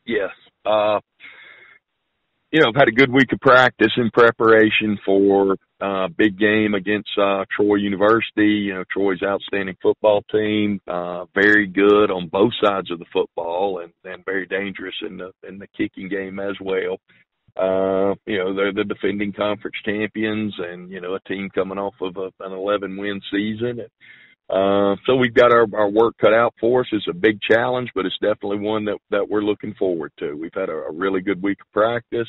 Yes. I've had a good week of practice in preparation for big game against Troy University. Troy's outstanding football team, very good on both sides of the football, and very dangerous in the kicking game as well. They're the defending conference champions, and a team coming off of an 11-win season. So we've got our work cut out for us. It's a big challenge, but it's definitely one that we're looking forward to. We've had a really good week of practice.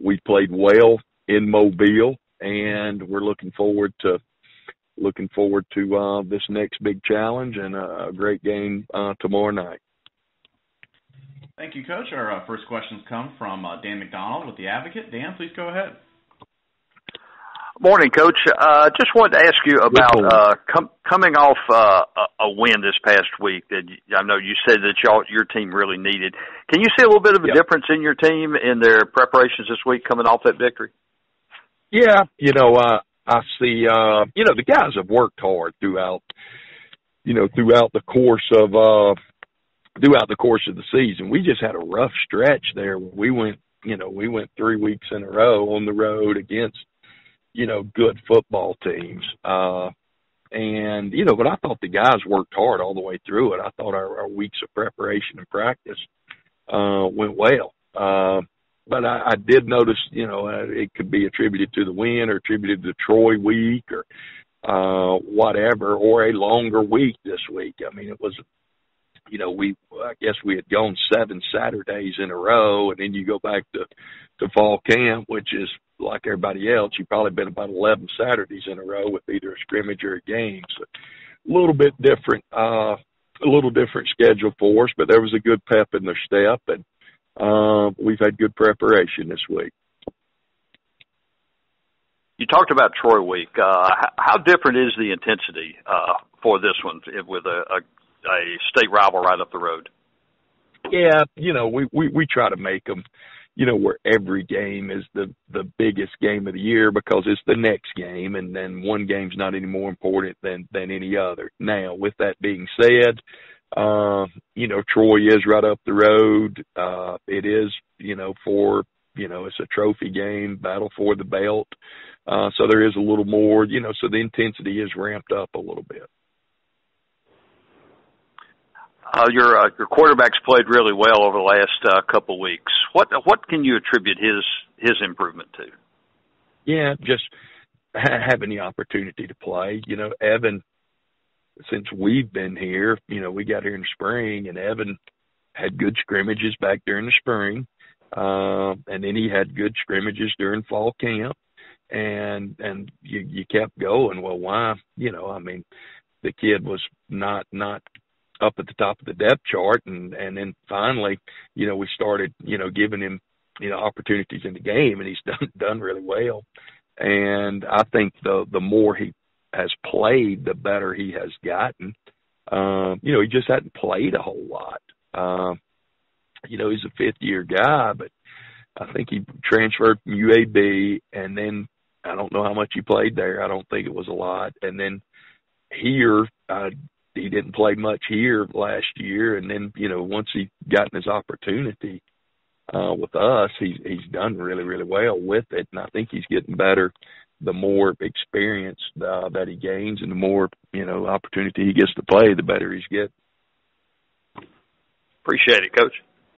We played well in Mobile, and we're looking forward to this next big challenge and a great game tomorrow night. Thank you, Coach. Our first questions come from Dan McDonald with The Advocate. Dan, please go ahead. Morning, Coach. Just wanted to ask you about coming off a win this past week that I know you said that your team really needed. Can you see a little bit of a difference in your team in their preparations this week coming off that victory? Yeah, I see. The guys have worked hard throughout the course of the season. We just had a rough stretch there. We went 3 weeks in a row on the road against good football teams. But I thought the guys worked hard all the way through it. I thought our weeks of preparation and practice went well. But I did notice, it could be attributed to the win or attributed to the Troy week or whatever, or a longer week this week. I mean, it was, I guess we had gone 7 Saturdays in a row, and then you go back to fall camp, which is like everybody else. You've probably been about 11 Saturdays in a row with either a scrimmage or a game. So a little bit different, schedule for us, but there was a good pep in their step, and we've had good preparation this week. You talked about Troy week. How different is the intensity for this one with a state rival right up the road? Yeah, we try to make them, where every game is the biggest game of the year because it's the next game, and then one game's not any more important than any other. Now, with that being said, Troy is right up the road. It is, it's a trophy game, battle for the belt. So there is a little more, so the intensity is ramped up a little bit. Your quarterback's played really well over the last couple weeks. What can you attribute his improvement to? Yeah, just having the opportunity to play. Evan, since we've been here, we got here in the spring, and Evan had good scrimmages back during the spring, and then he had good scrimmages during fall camp, and you kept going. Well, why? The kid was not up at the top of the depth chart, and then finally, we started, giving him, opportunities in the game, and he's done really well. And I think the more he has played, the better he has gotten. He just hadn't played a whole lot. He's a 5th-year guy, but I think he transferred from UAB, and then I don't know how much he played there. I don't think it was a lot. And then here, he didn't play much here last year, and then, once he gotten his opportunity with us, he's done really, really well with it, and I think he's getting better the more experience that he gains, and the more, opportunity he gets to play, the better he's getting. Appreciate it, Coach.